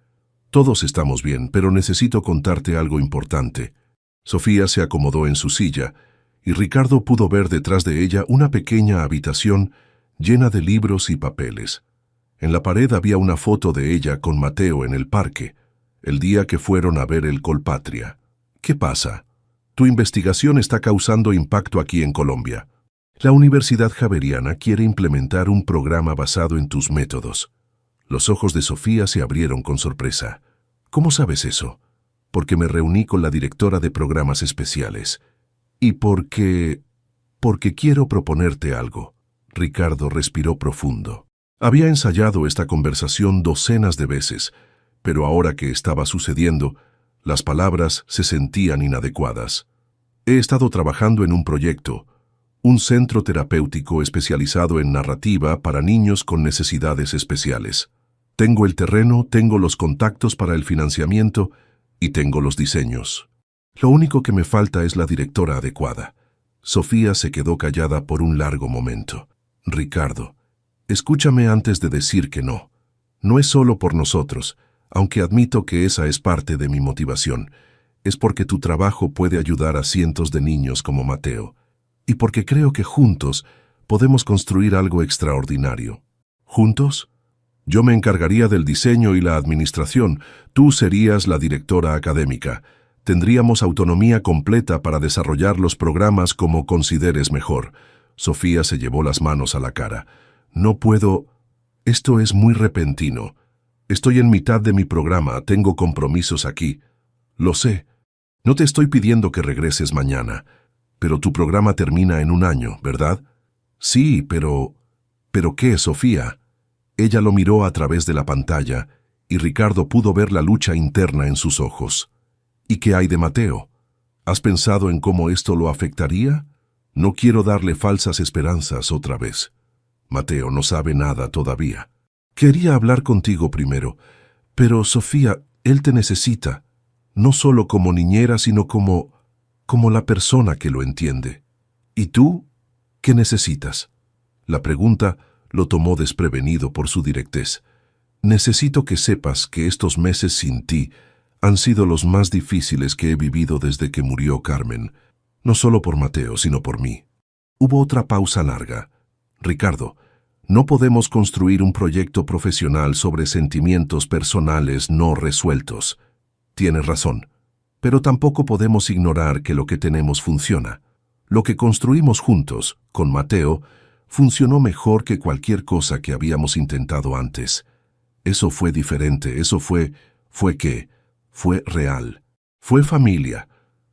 «Todos estamos bien, pero necesito contarte algo importante». Sofía se acomodó en su silla, y Ricardo pudo ver detrás de ella una pequeña habitación llena de libros y papeles. En la pared había una foto de ella con Mateo en el parque, el día que fueron a ver el Colpatria. «¿Qué pasa? Tu investigación está causando impacto aquí en Colombia. La Universidad Javeriana quiere implementar un programa basado en tus métodos». Los ojos de Sofía se abrieron con sorpresa. «¿Cómo sabes eso?» «Porque me reuní con la directora de programas especiales. Y porque quiero proponerte algo». Ricardo respiró profundo. Había ensayado esta conversación docenas de veces, pero ahora que estaba sucediendo, las palabras se sentían inadecuadas. «He estado trabajando en un proyecto, un centro terapéutico especializado en narrativa para niños con necesidades especiales. Tengo el terreno, tengo los contactos para el financiamiento y tengo los diseños. Lo único que me falta es la directora adecuada». Sofía se quedó callada por un largo momento. «Ricardo, escúchame antes de decir que no. No es solo por nosotros, aunque admito que esa es parte de mi motivación. Es porque tu trabajo puede ayudar a cientos de niños como Mateo. Y porque creo que juntos podemos construir algo extraordinario». «¿Juntos?» «Yo me encargaría del diseño y la administración. Tú serías la directora académica. Tendríamos autonomía completa para desarrollar los programas como consideres mejor». Sofía se llevó las manos a la cara. «No puedo. Esto es muy repentino. Estoy en mitad de mi programa, tengo compromisos aquí». «Lo sé. No te estoy pidiendo que regreses mañana. Pero tu programa termina en un año, ¿verdad?» «Sí, pero... ¿Pero qué, Sofía?» Ella lo miró a través de la pantalla y Ricardo pudo ver la lucha interna en sus ojos. «¿Y qué hay de Mateo? ¿Has pensado en cómo esto lo afectaría? No quiero darle falsas esperanzas otra vez». Mateo no sabe nada todavía. Quería hablar contigo primero, pero Sofía, él te necesita, no solo como niñera, sino como la persona que lo entiende. ¿Y tú? ¿Qué necesitas? La pregunta lo tomó desprevenido por su directez. Necesito que sepas que estos meses sin ti han sido los más difíciles que he vivido desde que murió Carmen, no solo por Mateo, sino por mí. Hubo otra pausa larga. Ricardo, no podemos construir un proyecto profesional sobre sentimientos personales no resueltos. Tienes razón, pero tampoco podemos ignorar que lo que tenemos funciona. Lo que construimos juntos, con Mateo, funcionó mejor que cualquier cosa que habíamos intentado antes. Eso fue diferente, fue real. Fue familia.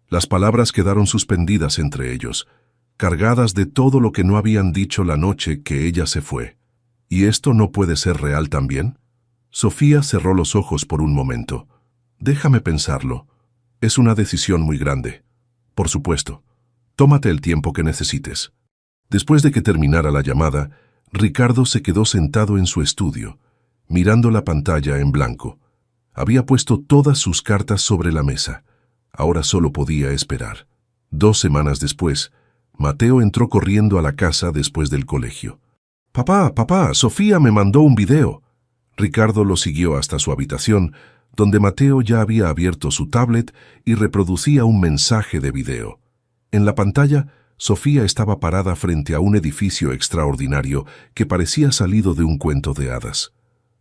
Las palabras quedaron suspendidas entre ellos, cargadas de todo lo que no habían dicho la noche que ella se fue. ¿Y esto no puede ser real también? Sofía cerró los ojos por un momento. Déjame pensarlo. Es una decisión muy grande. Por supuesto. Tómate el tiempo que necesites. Después de que terminara la llamada, Ricardo se quedó sentado en su estudio, mirando la pantalla en blanco. Había puesto todas sus cartas sobre la mesa. Ahora solo podía esperar. 2 semanas después, Mateo entró corriendo a la casa después del colegio. Papá, Sofía me mandó un video. Ricardo lo siguió hasta su habitación, donde Mateo ya había abierto su tablet y reproducía un mensaje de video. En la pantalla, Sofía estaba parada frente a un edificio extraordinario que parecía salido de un cuento de hadas.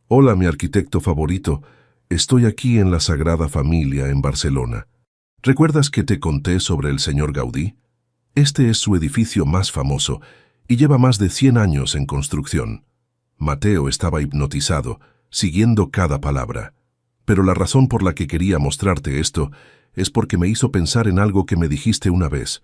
Hola, mi arquitecto favorito. Estoy aquí en la Sagrada Familia en Barcelona. ¿Recuerdas que te conté sobre el señor Gaudí? Este es su edificio más famoso y lleva más de 100 años en construcción. Mateo estaba hipnotizado, siguiendo cada palabra. Pero la razón por la que quería mostrarte esto es porque me hizo pensar en algo que me dijiste una vez,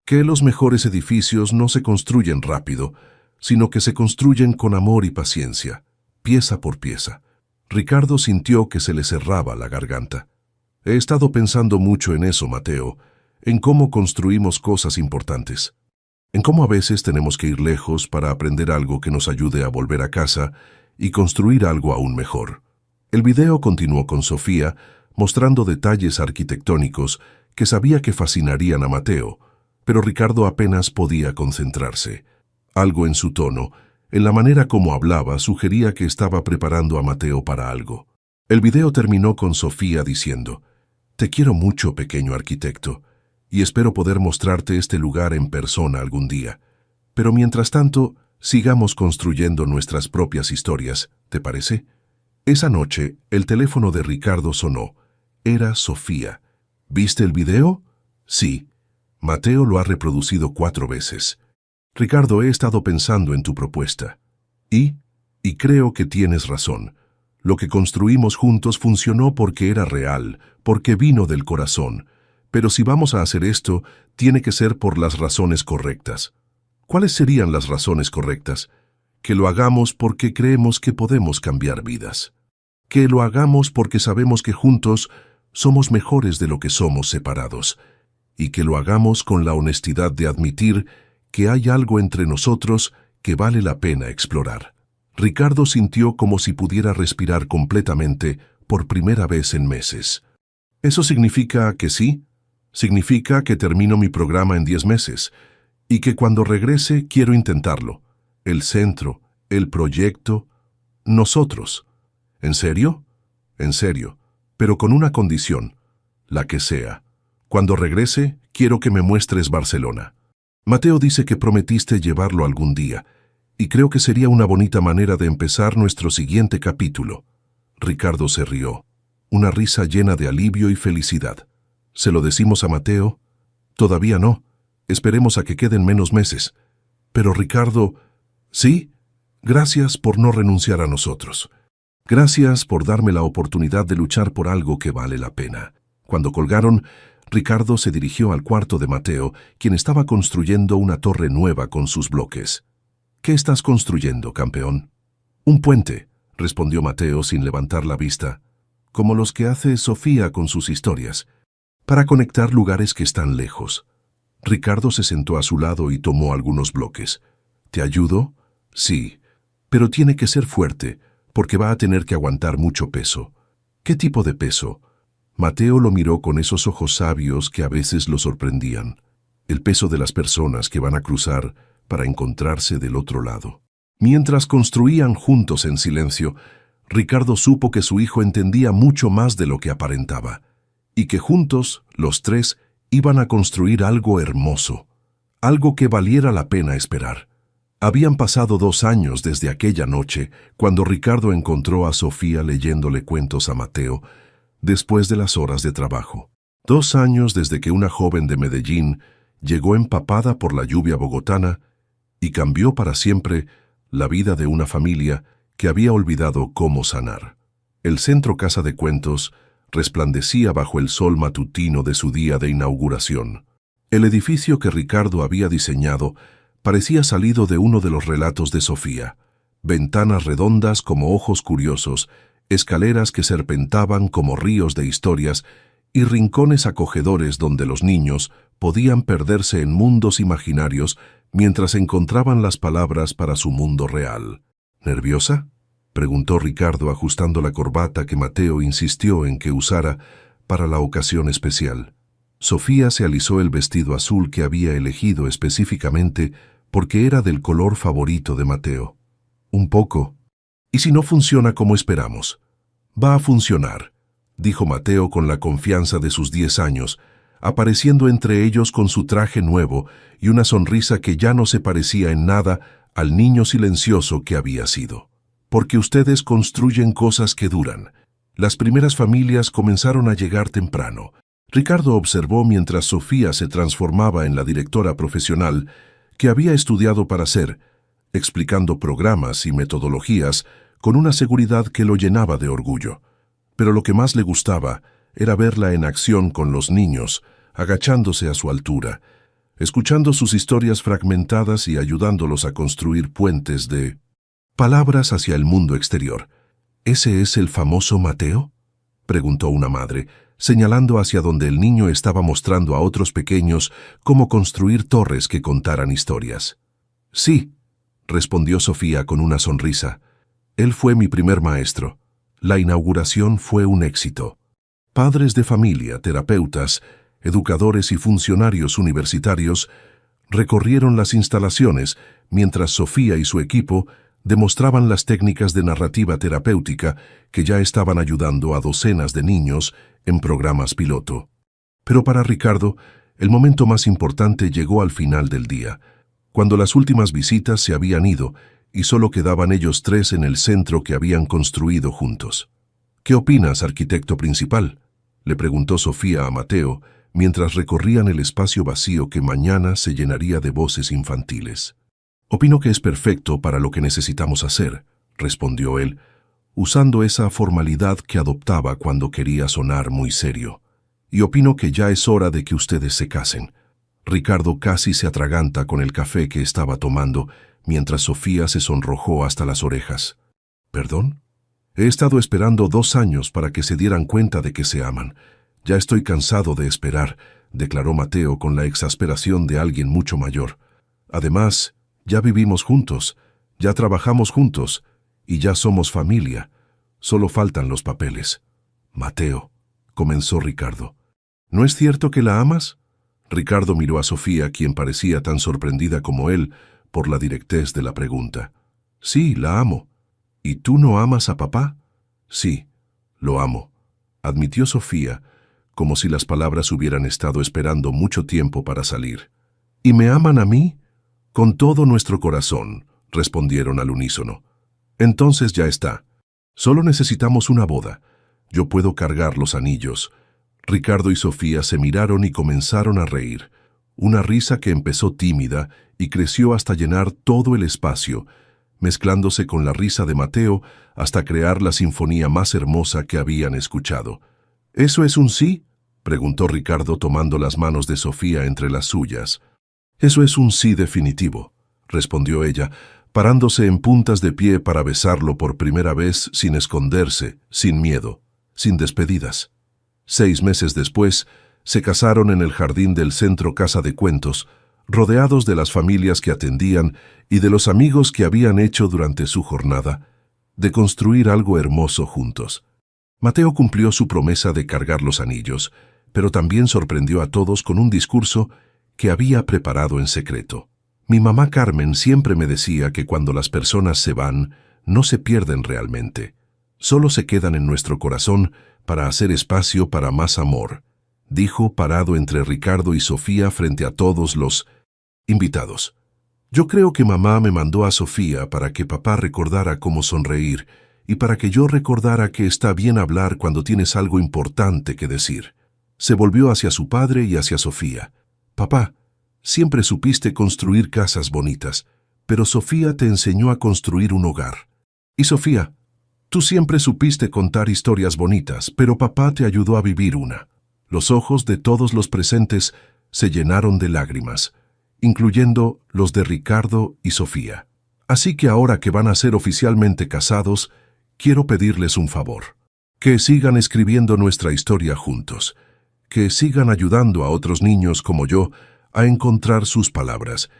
que los mejores edificios no se construyen rápido, sino que se construyen con amor y paciencia, pieza por pieza. Ricardo sintió que se le cerraba la garganta. He estado pensando mucho en eso, Mateo, en cómo construimos cosas importantes, en cómo a veces tenemos que ir lejos para aprender algo que nos ayude a volver a casa y construir algo aún mejor. El video continuó con Sofía, mostrando detalles arquitectónicos que sabía que fascinarían a Mateo, pero Ricardo apenas podía concentrarse. Algo en su tono, en la manera como hablaba, sugería que estaba preparando a Mateo para algo. El video terminó con Sofía diciendo: «Te quiero mucho, pequeño arquitecto, y espero poder mostrarte este lugar en persona algún día. Pero mientras tanto, sigamos construyendo nuestras propias historias, ¿te parece?». Esa noche, el teléfono de Ricardo sonó. Era Sofía. «¿Viste el video?». «Sí. Mateo lo ha reproducido 4 veces. Ricardo, he estado pensando en tu propuesta. Y creo que tienes razón. Lo que construimos juntos funcionó porque era real, porque vino del corazón. Pero si vamos a hacer esto, tiene que ser por las razones correctas». «¿Cuáles serían las razones correctas?». «Que lo hagamos porque creemos que podemos cambiar vidas. Que lo hagamos porque sabemos que juntos somos mejores de lo que somos separados. Y que lo hagamos con la honestidad de admitir que hay algo entre nosotros que vale la pena explorar». Ricardo sintió como si pudiera respirar completamente por primera vez en meses. «¿Eso significa que sí? Significa que termino mi programa en 10 meses y que cuando regrese quiero intentarlo. El centro, el proyecto, nosotros». «¿En serio?». «En serio, pero con una condición, la que sea. Cuando regrese, quiero que me muestres Barcelona. Mateo dice que prometiste llevarlo algún día, y creo que sería una bonita manera de empezar nuestro siguiente capítulo». Ricardo se rió, una risa llena de alivio y felicidad. «¿Se lo decimos a Mateo?». «Todavía no. Esperemos a que queden menos meses». «Pero Ricardo...». «Sí. Gracias por no renunciar a nosotros. Gracias por darme la oportunidad de luchar por algo que vale la pena». Cuando colgaron, Ricardo se dirigió al cuarto de Mateo, quien estaba construyendo una torre nueva con sus bloques. «¿Qué estás construyendo, campeón?». «Un puente», respondió Mateo sin levantar la vista, «como los que hace Sofía con sus historias, para conectar lugares que están lejos». Ricardo se sentó a su lado y tomó algunos bloques. «¿Te ayudo?». Sí, pero tiene que ser fuerte, porque va a tener que aguantar mucho peso. ¿Qué tipo de peso? Mateo lo miró con esos ojos sabios que a veces lo sorprendían. El peso de las personas que van a cruzar para encontrarse del otro lado. Mientras construían juntos en silencio, Ricardo supo que su hijo entendía mucho más de lo que aparentaba, y que juntos, los tres, iban a construir algo hermoso, algo que valiera la pena esperar. Habían pasado 2 años desde aquella noche, cuando Ricardo encontró a Sofía leyéndole cuentos a Mateo, después de las horas de trabajo. 2 años desde que una joven de Medellín llegó empapada por la lluvia bogotana y cambió para siempre la vida de una familia que había olvidado cómo sanar. El Centro Casa de Cuentos resplandecía bajo el sol matutino de su día de inauguración. El edificio que Ricardo había diseñado parecía salido de uno de los relatos de Sofía. Ventanas redondas como ojos curiosos, escaleras que serpentaban como ríos de historias y rincones acogedores donde los niños podían perderse en mundos imaginarios mientras encontraban las palabras para su mundo real. ¿Nerviosa?, preguntó Ricardo ajustando la corbata que Mateo insistió en que usara para la ocasión especial. Sofía se alisó el vestido azul que había elegido específicamente porque era del color favorito de Mateo. Un poco. ¿Y si no funciona como esperamos? Va a funcionar, dijo Mateo con la confianza de sus 10 años, apareciendo entre ellos con su traje nuevo y una sonrisa que ya no se parecía en nada al niño silencioso que había sido. Porque ustedes construyen cosas que duran. Las primeras familias comenzaron a llegar temprano. Ricardo observó mientras Sofía se transformaba en la directora profesional que había estudiado para ser, explicando programas y metodologías con una seguridad que lo llenaba de orgullo. Pero lo que más le gustaba era verla en acción con los niños, agachándose a su altura, escuchando sus historias fragmentadas y ayudándolos a construir puentes de palabras hacia el mundo exterior. ¿Ese es el famoso Mateo?, preguntó una madre, señalando hacia donde el niño estaba mostrando a otros pequeños cómo construir torres que contaran historias. Sí, respondió Sofía con una sonrisa. Él fue mi primer maestro. La inauguración fue un éxito. Padres de familia, terapeutas, educadores y funcionarios universitarios recorrieron las instalaciones mientras Sofía y su equipo demostraban las técnicas de narrativa terapéutica que ya estaban ayudando a docenas de niños en programas piloto. Pero para Ricardo, el momento más importante llegó al final del día, cuando las últimas visitas se habían ido y solo quedaban ellos tres en el centro que habían construido juntos. ¿Qué opinas, arquitecto principal?, le preguntó Sofía a Mateo mientras recorrían el espacio vacío que mañana se llenaría de voces infantiles. «Opino que es perfecto para lo que necesitamos hacer», respondió él, usando esa formalidad que adoptaba cuando quería sonar muy serio. «Y opino que ya es hora de que ustedes se casen». Ricardo casi se atraganta con el café que estaba tomando, mientras Sofía se sonrojó hasta las orejas. «¿Perdón? He estado esperando 2 años para que se dieran cuenta de que se aman. Ya estoy cansado de esperar», declaró Mateo con la exasperación de alguien mucho mayor. «Además, ya vivimos juntos, ya trabajamos juntos, y ya somos familia. Solo faltan los papeles». «Mateo», comenzó Ricardo. «¿No es cierto que la amas?». Ricardo miró a Sofía, quien parecía tan sorprendida como él por la directez de la pregunta. «Sí, la amo». «¿Y tú no amas a papá?». «Sí, lo amo», admitió Sofía, como si las palabras hubieran estado esperando mucho tiempo para salir. «¿Y me aman a mí?». «Con todo nuestro corazón», respondieron al unísono. «Entonces ya está. Solo necesitamos una boda. Yo puedo cargar los anillos». Ricardo y Sofía se miraron y comenzaron a reír. Una risa que empezó tímida y creció hasta llenar todo el espacio, mezclándose con la risa de Mateo hasta crear la sinfonía más hermosa que habían escuchado. «¿Eso es un sí?», preguntó Ricardo tomando las manos de Sofía entre las suyas. «Eso es un sí definitivo», respondió ella, parándose en puntas de pie para besarlo por primera vez sin esconderse, sin miedo, sin despedidas. 6 meses después, se casaron en el jardín del Centro Casa de Cuentos, rodeados de las familias que atendían y de los amigos que habían hecho durante su jornada, de construir algo hermoso juntos. Mateo cumplió su promesa de cargar los anillos, pero también sorprendió a todos con un discurso que había preparado en secreto. Mi mamá Carmen siempre me decía que cuando las personas se van, no se pierden realmente. Solo se quedan en nuestro corazón para hacer espacio para más amor, dijo parado entre Ricardo y Sofía frente a todos los invitados. Yo creo que mamá me mandó a Sofía para que papá recordara cómo sonreír y para que yo recordara que está bien hablar cuando tienes algo importante que decir. Se volvió hacia su padre y hacia Sofía. Papá, siempre supiste construir casas bonitas, pero Sofía te enseñó a construir un hogar. Y Sofía, tú siempre supiste contar historias bonitas, pero papá te ayudó a vivir una. Los ojos de todos los presentes se llenaron de lágrimas, incluyendo los de Ricardo y Sofía. Así que ahora que van a ser oficialmente casados, quiero pedirles un favor. Que sigan escribiendo nuestra historia juntos. Que sigan ayudando a otros niños como yo a encontrar sus palabras.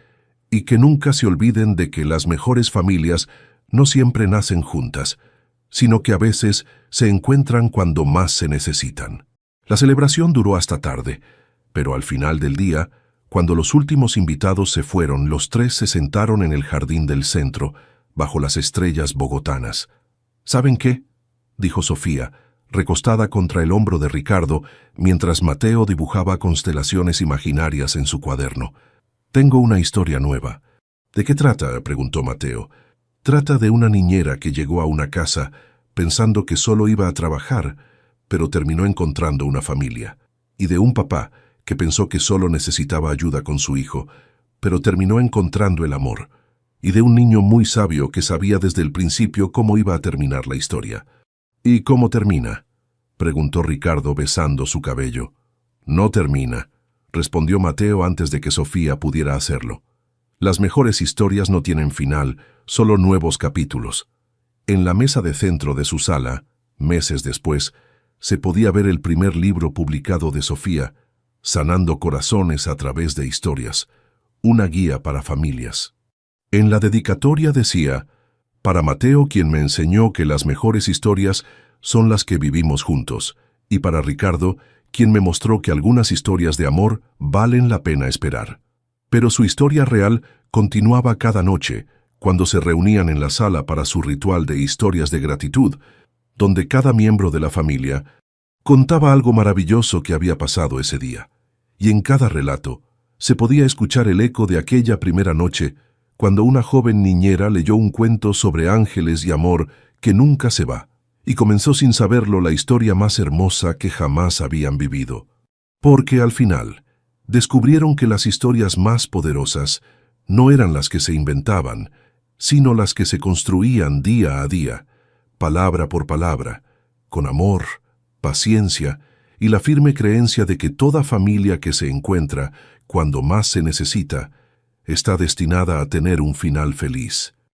Y que nunca se olviden de que las mejores familias no siempre nacen juntas, sino que a veces se encuentran cuando más se necesitan. La celebración duró hasta tarde, pero al final del día, cuando los últimos invitados se fueron, los tres se sentaron en el jardín del centro, bajo las estrellas bogotanas. ¿Saben qué?, dijo Sofía, recostada contra el hombro de Ricardo, mientras Mateo dibujaba constelaciones imaginarias en su cuaderno. Tengo una historia nueva. ¿De qué trata?, preguntó Mateo. Trata de una niñera que llegó a una casa pensando que solo iba a trabajar, pero terminó encontrando una familia, y de un papá que pensó que solo necesitaba ayuda con su hijo, pero terminó encontrando el amor, y de un niño muy sabio que sabía desde el principio cómo iba a terminar la historia. ¿Y cómo termina?, preguntó Ricardo besando su cabello. No termina, respondió Mateo antes de que Sofía pudiera hacerlo. Las mejores historias no tienen final, solo nuevos capítulos. En la mesa de centro de su sala, meses después, se podía ver el primer libro publicado de Sofía, Sanando corazones a través de historias, una guía para familias. En la dedicatoria decía: para Mateo, quien me enseñó que las mejores historias son las que vivimos juntos, y para Ricardo, quien me mostró que algunas historias de amor valen la pena esperar. Pero su historia real continuaba cada noche, cuando se reunían en la sala para su ritual de historias de gratitud, donde cada miembro de la familia contaba algo maravilloso que había pasado ese día. Y en cada relato se podía escuchar el eco de aquella primera noche, cuando una joven niñera leyó un cuento sobre ángeles y amor que nunca se va, y comenzó sin saberlo la historia más hermosa que jamás habían vivido. Porque al final descubrieron que las historias más poderosas no eran las que se inventaban, sino las que se construían día a día, palabra por palabra, con amor, paciencia y la firme creencia de que toda familia que se encuentra cuando más se necesita está destinada a tener un final feliz.